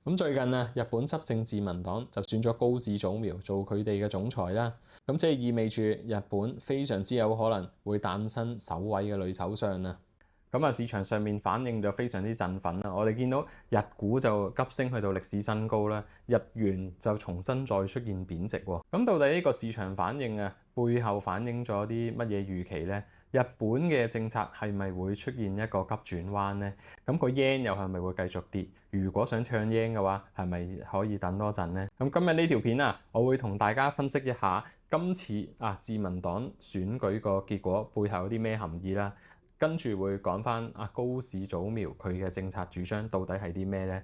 咁最近啊，日本執政自民黨就選咗高市早苗做佢哋嘅總裁啦。咁即係意味住日本非常之有可能會誕生首位嘅女首相啊。咁啊，市場上面反應就非常之振奮啦。我哋見到日股就急升去到歷史新高啦，日元就重新再出現貶值喎。咁到底呢個市場反應啊，背後反映咗啲乜嘢預期呢？日本嘅政策係咪會出現一個急轉彎呢？咁個 yen 又係咪會繼續跌？如果想唱 yen 嘅話，係咪可以等多陣呢？咁今日呢條片啊，我會同大家分析一下今次自民黨選舉個結果背後有啲咩含義啦。跟住會講翻高市早苗佢嘅政策主張到底係啲咩呢？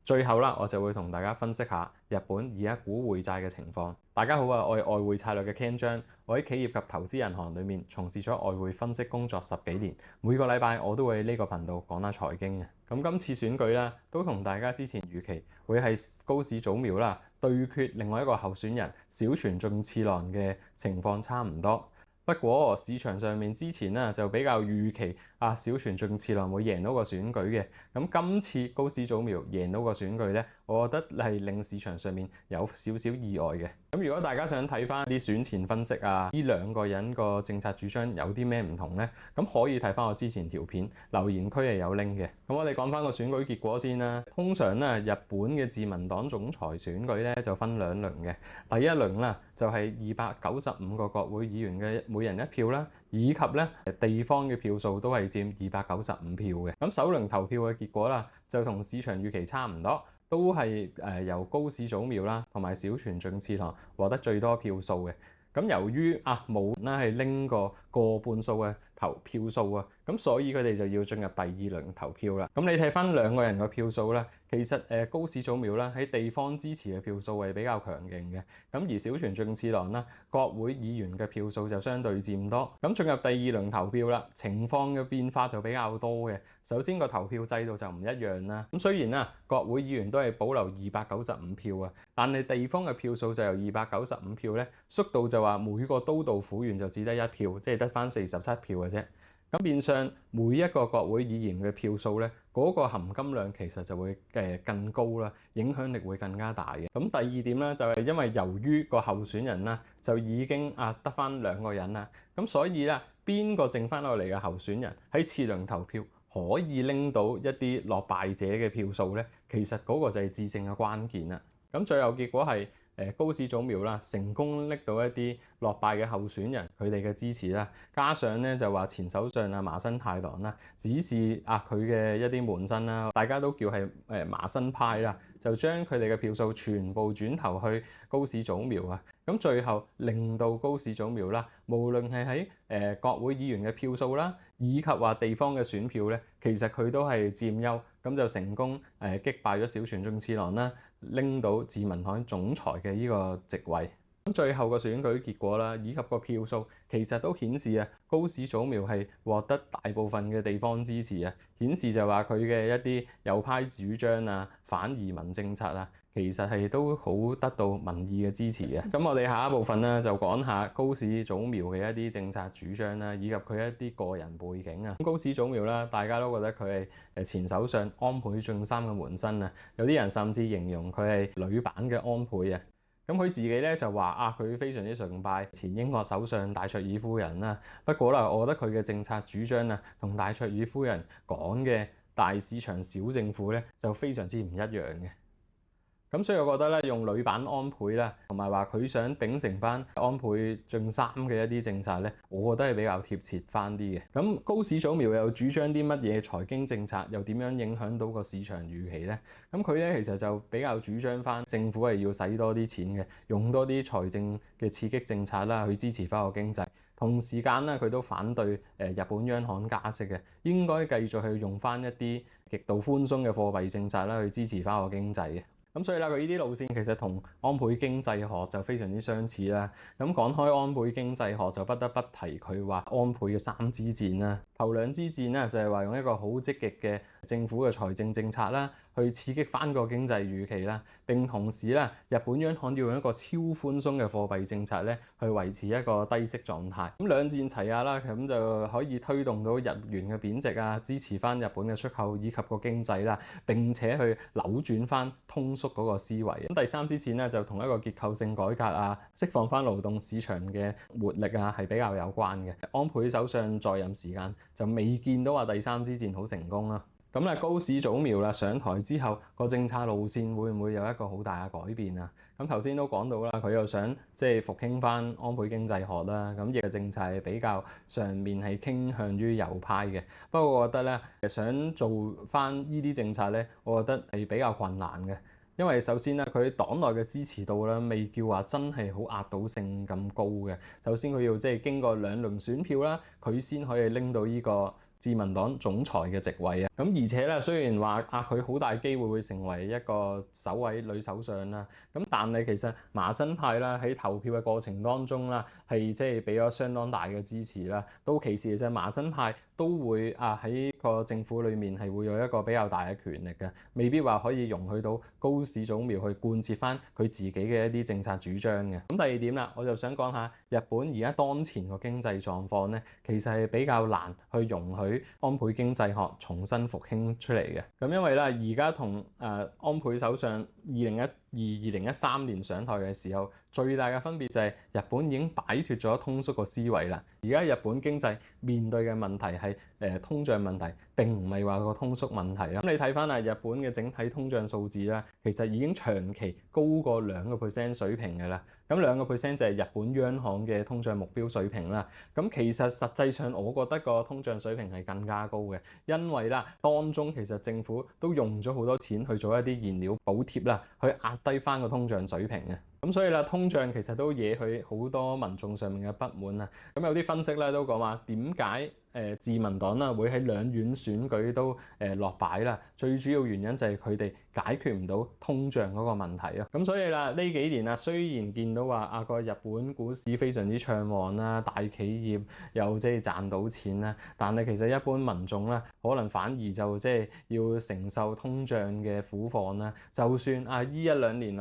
最後啦，我就會同大家分析下日本而家股匯債嘅情況。大家好啊，我係外匯策略嘅 Ken 張，我喺企業及投資銀行裏面從事咗外匯分析工作10幾年，每個禮拜我都會喺呢個頻道講下財經嘅。咁今次選舉啦，都同大家之前預期會係高市早苗啦對決另外一個候選人小泉進次郎嘅情況差唔多。不過市場上面之前呢就比較預期小泉進次郎會贏到個選舉嘅，咁今次高市早苗贏到個選舉呢，我覺得係令市場上面有少少意外嘅。咁如果大家想睇翻啲選前分析呢兩個人個政策主張有啲咩唔同呢？咁可以睇翻我之前條片留言區係有 link 嘅。咁我哋講翻個選舉結果先啦。通常呢，日本嘅自民黨總裁選舉呢就分兩輪嘅，第一輪啦就係295個國會議員嘅每人一票啦，以及咧地方嘅票數都係佔295票嘅。咁首輪投票嘅結果啦，就同市場預期差唔多，都係由高市早苗啦同埋小泉進次郎獲得最多票數嘅。咁由於冇人係拎過半數嘅投票數啊，咁所以佢哋就要進入第二輪投票啦。咁你睇翻兩個人嘅票數咧，其實高市早苗啦喺地方支持嘅票數係比較強勁嘅。咁而小泉進次郎啦，國會議員嘅票數就相對佔多。咁進入第二輪投票啦，情況嘅變化就比較多嘅。首先個投票制度就唔一樣啦。咁雖然國會議員都係保留295票啊，但係地方嘅票數就由295票咧縮到就話每個都道府縣就只得1票，即係得翻47票嘅啫。咁變相每一個國會議員嘅票數咧，嗰個含金量其實就會更高啦，影響力會更加大嘅。咁第二點咧就係因為由於個候選人啦就已經得翻2個人啦，咁所以咧邊個剩翻落嚟嘅候選人喺次輪投票可以拎到一啲落敗者嘅票數咧，其實嗰個就係致勝嘅關鍵啦。咁最後結果係高市早苗啦，成功拎到一啲落敗嘅候選人佢哋嘅支持啦，加上咧就話前首相麻生太郎啦，指示佢嘅一啲門生啦，大家都叫係麻生派啦，就將佢哋嘅票數全部轉投去高市早苗啊。咁最後令到高市早苗啦，無論係喺國會議員嘅票數啦，以及話地方嘅選票咧，其實佢都係佔優，咁就成功擊敗咗小泉進次郎啦，拎到自民黨總裁嘅呢個席位。咁最後個選舉結果啦，以及個票數，其實都顯示高市早苗係獲得大部分嘅地方支持啊，顯示就話佢嘅一啲右派主張反移民政策其實係都好得到民意嘅支持嘅。咁我哋下一部分呢，就講下高市早苗嘅一啲政策主張啦，以及佢一啲個人背景啊。高市早苗啦，大家都覺得佢係前首相安倍晉三嘅門生啊，有啲人甚至形容佢係女版嘅安倍啊。咁佢自己咧就話佢非常之崇拜前英國首相戴卓爾夫人啦。不過啦，我覺得佢嘅政策主張同戴卓爾夫人講嘅大市場小政府咧就非常之唔一樣嘅。咁所以我覺得咧，用女版安倍啦，同埋話佢想秉承翻安倍晉三嘅一啲政策咧，我覺得係比較貼切翻啲嘅。咁高市早苗又主張啲乜嘢財經政策，又點樣影響到個市場預期咧？咁佢咧其實就比較主張翻政府係要使多啲錢嘅，用多啲財政嘅刺激政策啦，去支持翻個經濟。同時間咧，佢都反對日本央行加息嘅，應該繼續去用翻一啲極度寬鬆嘅貨幣政策啦，去支持翻個經濟嘅。咁所以啦，佢呢啲路線其實同安倍經濟學就非常之相似啦。咁講開安倍經濟學，就不得不提佢話安倍嘅3支箭啦。頭兩支箭咧就係話用一個好積極嘅政府嘅財政政策啦，去刺激翻個經濟預期啦。並同時咧，日本央行要用一個超寬鬆嘅貨幣政策咧，去維持一個低息狀態。咁兩箭齊下啦，咁就可以推動到日元嘅貶值啊，支持翻日本嘅出口以及個經濟啦，並且去扭轉翻通縮嗰個思維。咁第三支箭咧就同一個結構性改革啊，釋放翻勞動市場嘅活力啊，係比較有關嘅。安倍首相在任時間就未見到話第三支箭好成功啦。咁咧高市早苗啦上台之後，個政策路線會唔會有一個好大嘅改變啊？咁頭先都講到啦，佢又想即係復興翻安倍經濟學啦，咁亦嘅政策係比較上面係傾向於右派嘅。不過我覺得咧，想做翻呢啲政策咧，我覺得係比較困難嘅。因為首先咧，佢黨內嘅支持度咧，未叫話真係好壓倒性咁高嘅。首先佢要即係經過2輪選票啦，佢先可以拎到呢個自民黨總裁嘅席位啊。咁而且咧，雖然話佢好大機會會成為一個首位女首相啦，咁但係其實麻生派啦喺投票嘅過程當中啦，係即係俾咗相當大嘅支持啦。到其時其實麻生派都會喺個政府裏面係會有一個比較大嘅權力嘅，未必話可以容許到高市早苗去貫徹翻佢自己嘅一啲政策主張嘅。咁第二點啦，我就想講下日本而家當前個經濟狀況咧，其實係比較難去容許安倍經濟學重新復興出嚟嘅。咁因為咧，而家同安倍首相2013年上台嘅時候，最大嘅分別就係日本已經擺脫咗通縮個思維啦。而家日本經濟面對嘅問題係通脹問題，並唔係話個通縮問題啦。咁你睇翻日本嘅整體通脹數字啦，其實已經長期高過2% 水平嘅啦。咁2% 就係日本央行嘅通脹目標水平啦。咁其實實際上我覺得個通脹水平係更加高嘅，因為啦當中其實政府都用咗好多錢去做一啲燃料補貼啦，去壓低翻個通脹水平嘅。咁所以啦，通脹其實都惹起好多民眾上面嘅不滿啊。咁有啲分析咧都講話點解自民黨啦會喺兩院選舉都落敗啦？最主要原因就係佢哋解決唔到通脹嗰個問題啊。咁所以啦，呢幾年啊，雖然見到話個日本股市非常之暢旺啦，大企業又即係賺到錢啦，但係其實一般民眾啦，可能反而就即係要承受通脹嘅苦況啦。就算呢1-2年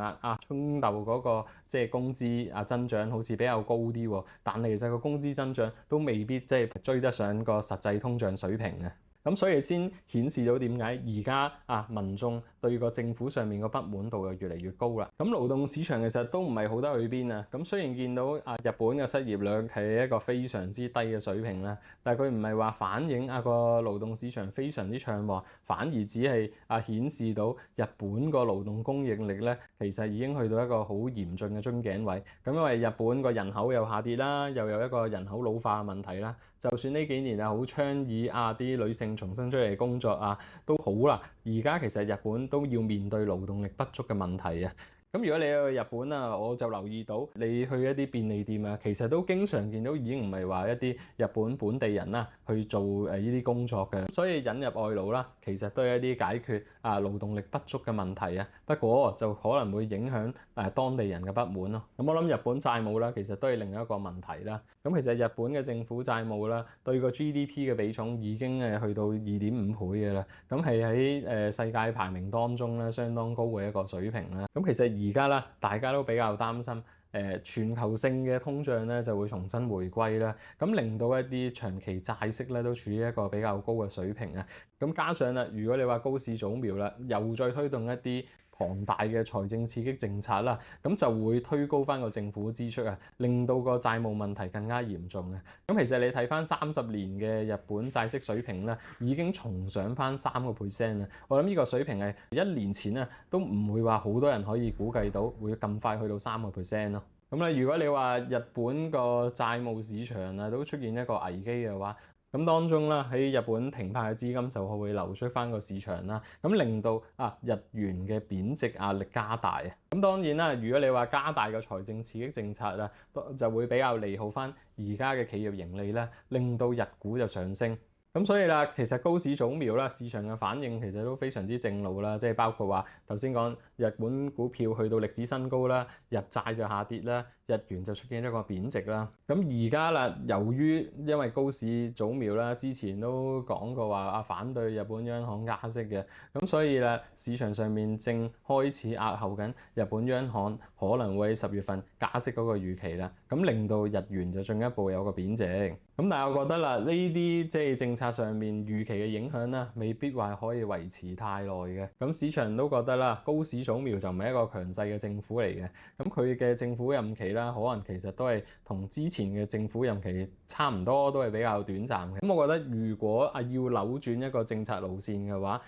春鬥嗰個即係工資增長好似比較高啲喎，但係其實個工資增長都未必即係追得上個實際通脹水平嘅。咁所以先顯示到點解而家民眾對個政府上面個不滿度又越嚟越高啦。咁勞動市場其實都唔係好得去邊啊。咁雖然見到日本嘅失業率係一個非常之低嘅水平啦，但係佢唔係話反映個勞動市場非常之暢旺，反而只係顯示到日本個勞動供應力咧，其實已經去到一個好嚴峻嘅樽頸位。咁因為日本個人口又下跌啦，又有一個人口老化嘅問題啦。就算呢幾年好倡議啲女性重新出嚟工作都好啦，而家其實日本都要面對勞動力不足嘅問題啊。咁如果你去日本我就留意到你去一啲便利店其實都經常見到已經唔係話一啲日本本地人去做呢啲工作嘅，所以引入外勞啦，其實都係一啲解決勞動力不足嘅問題啊。不過就可能會影響當地人嘅不滿咯。咁我諗日本債務啦，其實都係另一個問題啦。咁其實日本嘅政府債務啦，對個 GDP 嘅比重已經去到2.5倍嘅啦。咁係喺世界排名當中咧，相當高嘅一個水平啦。咁其實而家啦，大家都比較擔心全球性嘅通脹咧就會重新回歸啦，咁令到一啲長期債息咧都處於一個比較高嘅水平啊。咁加上啦，如果你話高市早苗啦，又再推動一啲龐大嘅財政刺激政策啦，咁就會推高翻個政府支出令到個債務問題更加嚴重啊。咁其實你睇翻30年嘅日本債息水平咧，已經重上翻3%啊。我諗呢個水平係1年前都唔會話好多人可以估計到會咁快去到3%咯。咁咧，如果你話日本個債務市場都出現一個危機嘅話，咁當中啦，喺日本停泊嘅資金就會流出翻個市場啦，咁令到日元嘅貶值壓力加大啊。咁當然啦，如果你話加大個財政刺激政策啦，就會比較利好翻而家嘅企業盈利啦，令到日股就上升。咁所以啦，其實高市早苗啦，市場嘅反應其實都非常之正路啦，即係包括話頭先講日本股票去到歷史新高啦，日債就下跌啦，日元就出現一個貶值啦。咁而家啦，由於因為高市早苗啦，之前都講過話反對日本央行加息嘅，咁所以啦，市場上面正開始押後緊日本央行可能會喺10月份加息嗰個預期啦，咁令到日元就進一步有個貶值。咁但係我覺得啦，呢啲即係政策上面預期嘅影響啦，未必話可以維持太耐嘅。咁市場都覺得啦，高市早苗就唔係一個強勢嘅政府嚟嘅。咁佢嘅政府任期啦，可能其實都係同之前嘅政府任期差唔多，都係比較短暫嘅。咁我覺得如果要扭轉一個政策路線嘅話，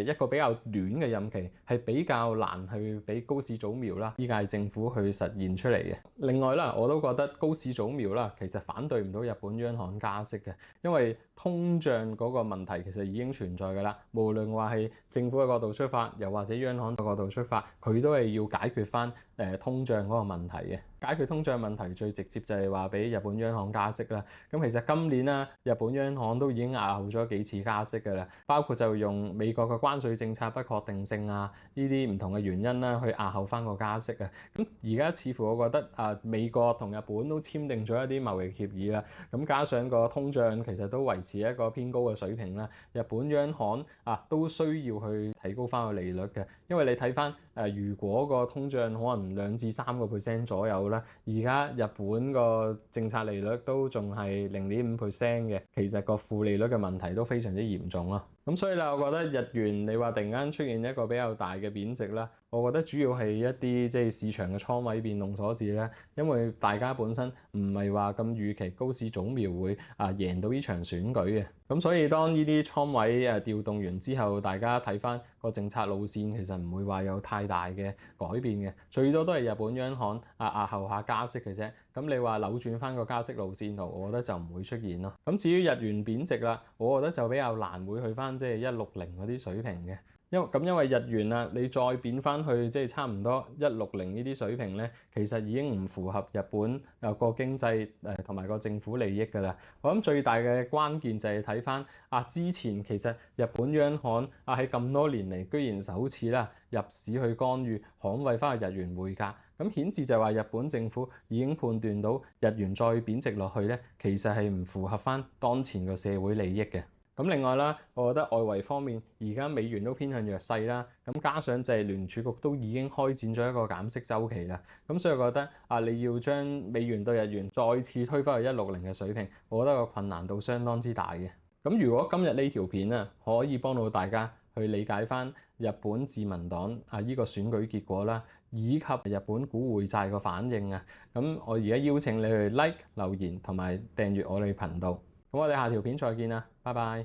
一個比較短嘅任期係比較難去俾高市早苗啦，依屆政府去實現出嚟嘅。另外啦，我都覺得高市早苗啦，其實反對唔到日本央行加息嘅，因為通脹嗰個問題其實已經存在㗎啦。無論話係政府嘅角度出發，又或者央行嘅角度出發，佢都係要解決翻通脹嗰個問題嘅。解決通脹問題最直接就係話俾日本央行加息啦。咁其實今年啦，日本央行都已經押後咗幾次加息㗎啦，包括就用美國嘅關稅政策不確定性啊，呢啲唔同嘅原因啦，去押後翻個加息啊。咁而家似乎我覺得美國同日本都簽訂咗一啲貿易協議啦，咁加上個通脹其實都維持一個偏高嘅水平啦，日本央行都需要去提高翻個利率嘅，因為你睇翻如果個通脹可能2至3% 左右啦，而家日本個政策利率都仲係0.5% 嘅，其實個負利率嘅問題都非常之嚴重咯。咁所以啦，我覺得日元你話突然間出現一個比較大嘅貶值啦，我覺得主要係一啲即係市場嘅倉位變動所致啦。因為大家本身唔係話咁預期高市早苗會贏到呢場選舉嘅，咁所以當呢啲倉位調動完之後，大家睇翻個政策路線，其實唔會話有太大嘅改變嘅，最多都係日本央行押後下加息嘅啫。咁你話扭轉翻個加息路線圖，我覺得就唔會出現咯。咁至於日元貶值啦，我覺得就比較難會去翻即係160嗰啲水平嘅。因為日元你再貶翻去即係差唔多160呢啲水平咧，其實已經唔符合日本個經濟同埋個政府利益㗎啦。我諗最大嘅關鍵就係睇翻之前其實日本央行喺咁多年嚟，居然首次啦入市去干預捍衛翻個日元匯價，咁顯示就係話日本政府已經判斷到日元再貶值落去咧，其實係唔符合翻當前個社會利益嘅。咁另外啦，我覺得外圍方面而家美元都偏向弱勢啦，咁加上就係聯儲局都已經開展咗一個減息週期啦，咁所以我覺得你要將美元對日元再次推返去160嘅水平，我覺得個困難度相當之大嘅。咁如果今日呢條片可以幫到大家去理解翻日本自民黨呢個選舉結果啦，以及日本股匯債個反應咁我而家邀請你去 like 留言同埋訂閱我哋頻道。咁我哋下條片再見啦，拜拜。